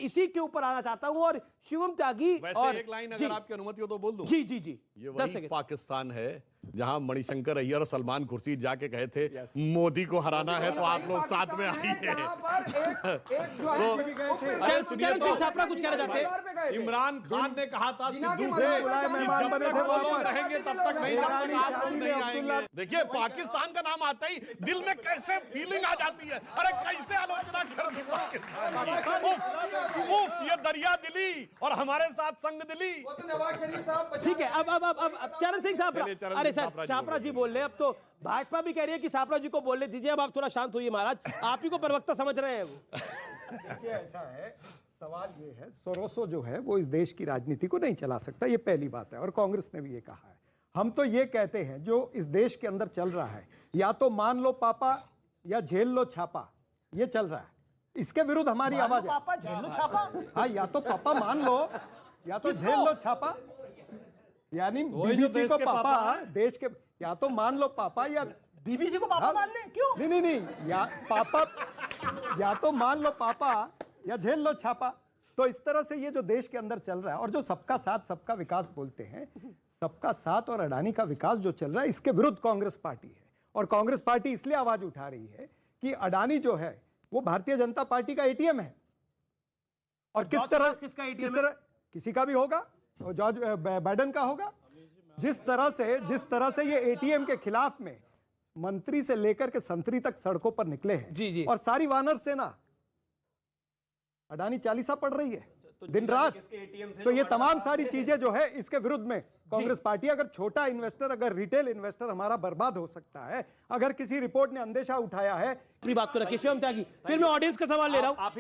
इसी के ऊपर आना चाहता हूं और शिवम त्यागी। वैसे और एक लाइन अगर आपकी अनुमति हो तो बोल दूं। जी जी जी, ये 10 वही सेकंड। पाकिस्तान है जहां मणिशंकर अय्यर और सलमान खुर्शीद जाके कहे थे मोदी को हराना है तो आप लोग साथ में आइए। चरण सिंह छापरा कुछ कहना चाहते हैं? इमरान खान ने कहा था सिद्धू से जब तक वो लोग रहेंगे तब तक नहीं, जब तक आप लोग नहीं आएंगे। देखिए पाकिस्तान का नाम आता ही दिल में कैसे फीलिंग आ जाती है, अरे कैसे आलोचना कर दी पाकिस्तान। उफ, ये दरिया दिली और हमारे साथ संग दिली। ठीक है, अब चरण सिंह छापरा, अरे सर छापरा जी बोल रहे हैं, अब तो भाजपा भी कह रही है कि छापरा जी को बोलने दीजिए, अब आप थोड़ा शांत होइए महाराज, आप ही को प्रवक्ता समझ रहे हैं वो। ऐसा है, सवाल ये है, सोरोसो जो है वो इस देश की राजनीति को नहीं चला सकता, ये पहली बात है, और कांग्रेस ने भी ये कहा है। हम तो ये कहते हैं जो इस देश के अंदर चल रहा है, या तो मान लो पापा या झेल लो छापा, ये चल रहा है, इसके विरुद्ध हमारी आवाज है। पापा झेल लो छापा, हाँ, या तो पापा मान लो या तो झेल लो छापा, यानी बीबीसी को पापा, देश के, या तो मान लो पापा या बीबीसी को पापा मान ले, क्यों? नहीं, या पापा, या तो मान लो पापा या झेल लो छापा। तो इस तरह से ये जो देश के अंदर चल रहा है, और जो सबका साथ सबका विकास बोलते हैं, सबका साथ और अडानी का विकास जो चल रहा है, इसके विरुद्ध कांग्रेस पार्टी है। और कांग्रेस पार्टी इसलिए आवाज उठा रही है कि अडानी जो है वो भारतीय जनता पार्टी का एटीएम है, और किस तरह किसी का भी होगा, जॉर्ज बाइडेन का होगा। जिस तरह से ये एटीएम के खिलाफ में मंत्री से लेकर के संतरी तक सड़कों पर निकले हैं, जी। और सारी वानर सेना अडानी चालीसा पड़ रही है दिन रात। तो ये तमाम सारी चीजें जो है इसके विरुद्ध में कांग्रेस पार्टी, अगर छोटा इन्वेस्टर, अगर रिटेल इन्वेस्टर हमारा बर्बाद हो सकता है, अगर किसी रिपोर्ट ने अंदेशा उठाया है। अपनी बात को रखिए शिवम त्यागी, फिर मैं ऑडियंस का सवाल ले रहा हूं। आप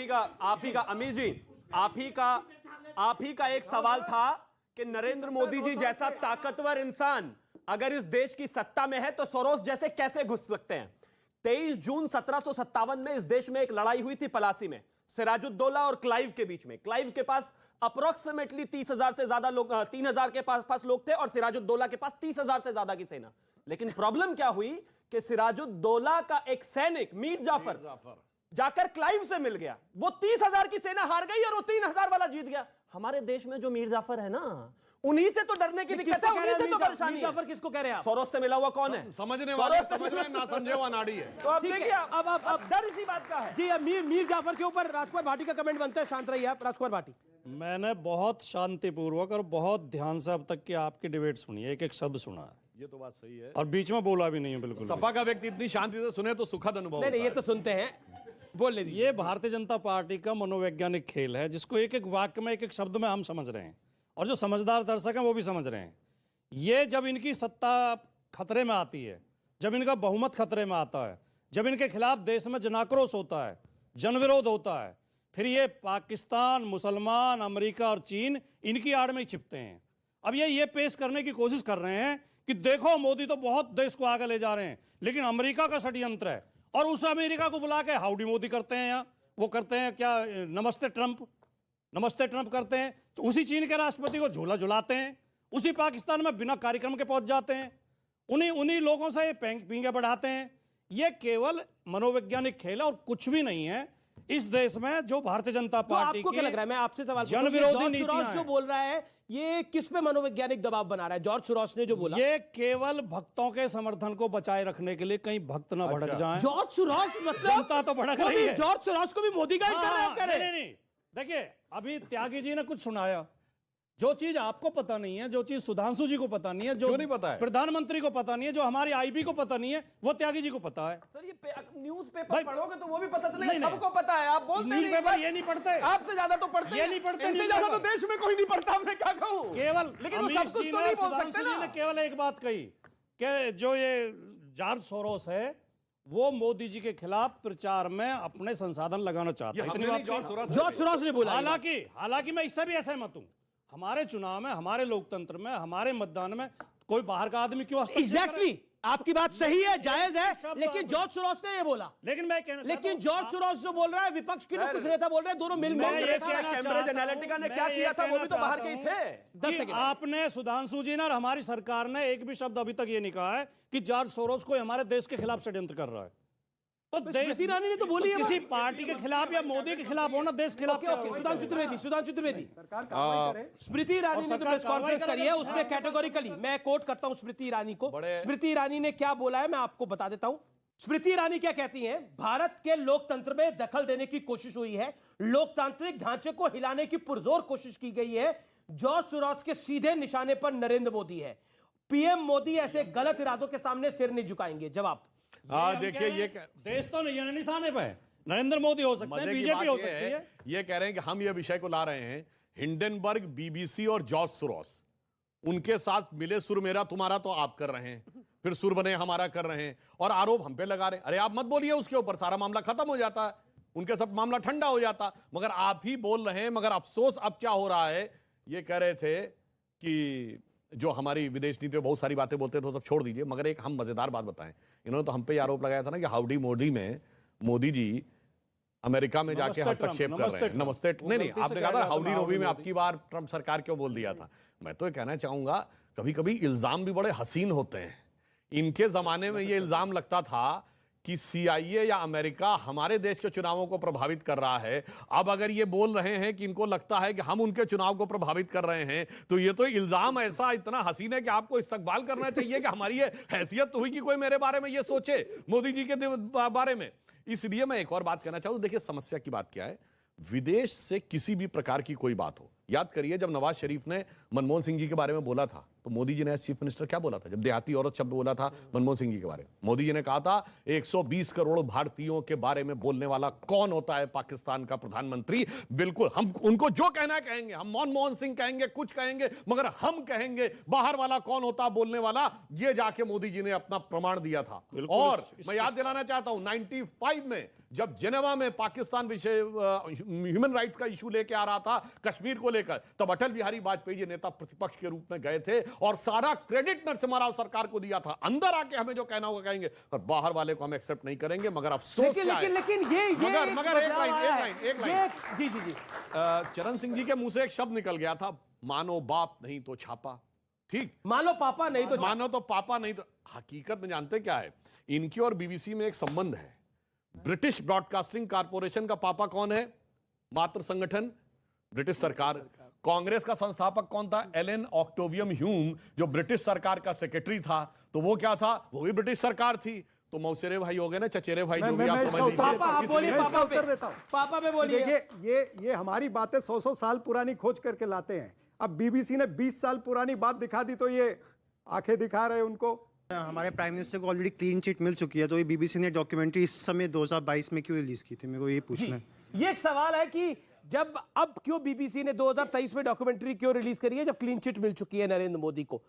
ही का अमीर जी, आप ही का एक सवाल था कि नरेंद्र मोदी जी जैसा ताकतवर इंसान अगर इस देश की सत्ता में है तो सोरोस जैसे कैसे घुस सकते हैं। 23 जून 1757 में इस देश में एक लड़ाई हुई थी पलासी में, सिराजुद्दौला और क्लाइव के बीच में। क्लाइव के पास अप्रोक्सीमेटली 30,000 से ज्यादा लोग, 3,000 के पास लोग थे, और सिराजुद्दौला के पास 30,000 से ज्यादा की सेना। लेकिन प्रॉब्लम क्या हुई कि सिराजुद्दौला का एक सैनिक मीर जाफर जाकर क्लाइव से मिल गया, वो 30,000 की सेना हार गई और वो 3,000 वाला जीत गया। हमारे देश में जो मीर जाफर है ना, उन्हीं से तो डरने की दिक्कत है, उन्हीं से तो परेशानी है। जाफर किसको कह रहे हैं आप? सोरोस से मिला हुआ कौन है? समझने वाले समझ रहे, ना समझे हुआ नाड़ी है। तो अब देखिए, अब डर इसी बात का है जी। अब मीर जाफर के ऊपर राजकुमार भाटी का कमेंट बनता है, शांत रहिए आप राजकुमार भाटी। मैंने बहुत शांतिपूर्वक और बहुत ध्यान से अब तक की आपकी डिबेट सुनी है, एक एक शब्द सुना है, ये तो बात सही है, और बीच में बोला भी नहीं है बिल्कुल। सपा का व्यक्ति इतनी शांति से सुने तो सुखद अनुभव। नहीं, ये तो सुनते हैं, बोल ले। ये भारतीय जनता पार्टी का मनोवैज्ञानिक खेल है, जिसको एक एक वाक्य में, एक एक शब्द में हम समझ रहे हैं, और जो समझदार दर्शक हैं वो भी समझ रहे हैं। ये जब इनकी सत्ता खतरे में आती है, जब इनका बहुमत खतरे में आता है, जब इनके खिलाफ देश में जनाक्रोश होता है, जनविरोध होता है, फिर ये पाकिस्तान, मुसलमान, अमेरिका और चीन इनकी आड़ में ही छिपते हैं। अब ये पेश करने की कोशिश कर रहे हैं कि देखो मोदी तो बहुत देश को आगे ले जा रहे हैं, लेकिन अमेरिका का षड्यंत्र है, और उस अमेरिका को बुला के हाउडी मोदी करते हैं। यहाँ वो करते हैं क्या, नमस्ते ट्रंप करते हैं। तो उसी चीन के राष्ट्रपति को झूला झुलाते हैं, उसी पाकिस्तान में बिना कार्यक्रम के पहुंच जाते हैं, उन्हीं लोगों से पींगे बढ़ाते हैं। ये केवल मनोवैज्ञानिक खेल है और कुछ भी नहीं है। इस देश में जो भारतीय जनता पार्टी आपको क्या लग रहा है, मैं आपसे सवाल जन विरोधी नीतियां जो बोल रहा है, ये किस पे मनोवैज्ञानिक दबाव बना रहा है? जॉर्ज सोरोस ने जो बोला, ये केवल भक्तों के समर्थन को बचाए रखने के लिए, कहीं भक्त ना भड़क जाएं। जॉर्ज सोरोस मतलब जनता तो भड़क रही है। जॉर्ज सोरोस को भी मोदी गाइड कर रहे हैं। नहीं, देखिए अभी त्यागी जी ने कुछ सुनाया, जो चीज आपको पता नहीं है, जो चीज सुधांशु जी को पता नहीं है, जो नहीं पता है प्रधानमंत्री को पता नहीं है, जो हमारी आईबी को पता नहीं है, वो त्यागी जी को पता है। सर ये न्यूज़पेपर पढ़ोगे तो वो भी पता चलेगा, सबको पता है। आप बोलते नहीं, न्यूज़पेपर ये नहीं पढ़ते, आपसे ज्यादा तो पढ़ते, ये नहीं पढ़ते, इनसे ज्यादा तो देश में कोई नहीं पढ़ता। मैं क्या कहूं, केवल लेकिन वो सब कुछ तो नहीं बोल सकते ना। केवल एक बात कही कि जो ये जॉर्ज सोरोस है वो मोदी जी के खिलाफ प्रचार में अपने संसाधन लगाना चाहता है। इतनी बात जॉर्ज सोरोस ने बोला। हालांकि मैं इससे भी असहमत हूं। हमारे चुनाव में, हमारे लोकतंत्र में, हमारे मतदान में कोई बाहर का आदमी क्यों एग्जैक्टली आपकी बात सही है, जायज है, लेकिन जॉर्ज सोरोस ने ये बोला। लेकिन जॉर्ज सोरोस जो बोल रहा है, विपक्ष के कुछ नेता बोल रहे हैं, दोनों मिल कैम्ब्रिज एनालिटिका ने क्या किया था, वो भी तो बाहर के ही थे। 10 सेकंड। आपने, सुधांशु जी ने और हमारी सरकार ने एक भी शब्द अभी तक ये नहीं कहा है कि जॉर्ज सोरोस कोई हमारे देश के खिलाफ षड्यंत्र कर रहा है। तो देश स्मृति ईरानी ने तो बोली है किसी पार्टी के खिलाफ या मोदी के खिलाफ हो ना, देश के खिलाफ ओके ओके, सुधांशु त्रिवेदी सरकार कार्रवाई करे। स्मृति ईरानी ने तो प्रेस कार्रवाई कॉन्फ्रेंस करी है, उसमें कैटेगोरिकली मैं कोट करता हूं स्मृति ईरानी को। स्मृति ईरानी ने क्या बोला है मैं आपको बता देता हूं। स्मृति ईरानी क्या कहती हैं, भारत के लोकतंत्र में दखल देने की कोशिश हुई है, लोकतांत्रिक ढांचे को हिलाने की पुरजोर कोशिश की गई है। जॉर्ज सोरोस के सीधे निशाने पर नरेंद्र मोदी है। पीएम मोदी ऐसे गलत इरादों के सामने सिर नहीं झुकाएंगे। जवाब देखिए ये देश तो नहीं है, निशाने पे है। नरेंद्र मोदी हो सकते हैं, मजे की बीजेपी हो बात सकती है। ये कह रहे हैं कि हम ये विषय को ला रहे हैं, हिंडनबर्ग, बीबीसी और जॉर्ज सोरोस उनके साथ मिले सुर मेरा तुम्हारा तो आप कर रहे हैं, फिर सुर बने हमारा कर रहे हैं और आरोप हम पे लगा रहे हैं। अरे आप मत बोलिए उसके ऊपर, सारा मामला खत्म हो जाता है, उनके सब मामला ठंडा हो जाता, मगर आप ही बोल रहे हैं। मगर अफसोस अब क्या हो रहा है, ये कह रहे थे कि जो हमारी विदेश नीति में बहुत सारी बातें बोलते थे वो सब छोड़ दीजिए, मगर एक हम मजेदार बात बताएं। इन्होंने तो हम पे आरोप लगाया था ना कि हाउडी मोदी में मोदी जी अमेरिका में जाके हस्तक्षेप कर रहे हैं। नमस्ते नहीं, आपने कहा था हाउडी मोदी में आपकी बार ट्रंप सरकार क्यों बोल दिया था। मैं तो ये कहना चाहूंगा कभी कभी इल्जाम भी बड़े हसीन होते हैं। इनके जमाने में ये इल्जाम लगता था कि सीआईए या अमेरिका हमारे देश के चुनावों को प्रभावित कर रहा है। अब अगर ये बोल रहे हैं कि इनको लगता है कि हम उनके चुनाव को प्रभावित कर रहे हैं, तो ये तो इल्जाम ऐसा इतना हसीन है कि आपको इस्तकबाल करना चाहिए कि हमारी ये हैसियत हुई कि कोई मेरे बारे में ये सोचे, मोदी जी के बारे में। इसलिए मैं एक और बात कहना चाहूं, देखिए समस्या की बात क्या है, विदेश से किसी भी प्रकार की कोई बात हो, याद करिए जब नवाज शरीफ ने मनमोहन सिंह जी के बारे में बोला था तो मोदी जी ने एज चीफ मिनिस्टर क्या बोला था, जब देहाती औरत शब्द बोला था मनमोहन सिंह जी के बारे में, मोदी जी ने कहा था 120 करोड़ भारतीयों के बारे में बोलने वाला कौन होता है पाकिस्तान का प्रधानमंत्री। बिल्कुल, हम उनको जो कहना कहेंगे, हम मनमोहन सिंह कहेंगे, कुछ कहेंगे, मगर हम कहेंगे बाहर वाला कौन होता बोलने वाला, ये जाके मोदी जी ने अपना प्रमाण दिया था। और मैं याद दिलाना चाहता हूं 95 में जब जेनेवा में पाकिस्तान विषय ह्यूमन राइट्स का इशू लेके आ रहा था कश्मीर को लेकर, तब अटल बिहारी वाजपेयी जी नेता प्रतिपक्ष के रूप में गए थे और सारा क्रेडिट नरसिम्हा राव सरकार को दिया था। अंदर आके हमें जो कहना होगा कहेंगे, पर बाहर वाले को हम एक्सेप्ट नहीं करेंगे। मगर अफसोस क्या है, लेकिन ये मगर एक लाइन जी जी जी चरण सिंह जी के मुंह से एक शब्द निकल गया था, मानो बाप नहीं तो छापा। ठीक, मानो पापा नहीं तो मानो तो पापा नहीं तो, हकीकत में जानते क्या है, इनकी और बीबीसी में एक संबंध है। ब्रिटिश ब्रॉडकास्टिंग कॉर्पोरेशन का पापा कौन है, मातृ संगठन ब्रिटिश सरकार। कांग्रेस का संस्थापक कौन था, एलन ऑक्टेवियम ह्यूम, जो ब्रिटिश सरकार का सेक्रेटरी था, तो वो क्या था, वो भी ब्रिटिश सरकार थी। तो मौसेरे भाई हो गए ना, चचेरे भाई, जो भी आप समझ लीजिए। पापा आप बोलिए, पापा पे देता हूं। पापा पे बोलिए। देखिए ये हमारी बातें 100 साल पुरानी खोज करके लाते हैं। अब बीबीसी ने 20 साल पुरानी बात दिखा दी तो ये आंखें दिखा रहे उनको। हमारे प्राइम मिनिस्टर को ऑलरेडी क्लीन चिट मिल चुकी है, तो ये बीबीसी ने डॉक्यूमेंट्री इस समय 2022 में क्यों रिलीज की थी, मेरे को ये पूछना है। ये एक सवाल है कि जब अब क्यों बीबीसी ने 2023 में डॉक्यूमेंट्री क्यों रिलीज करी है जब क्लीन चिट मिल चुकी है नरेंद्र मोदी को।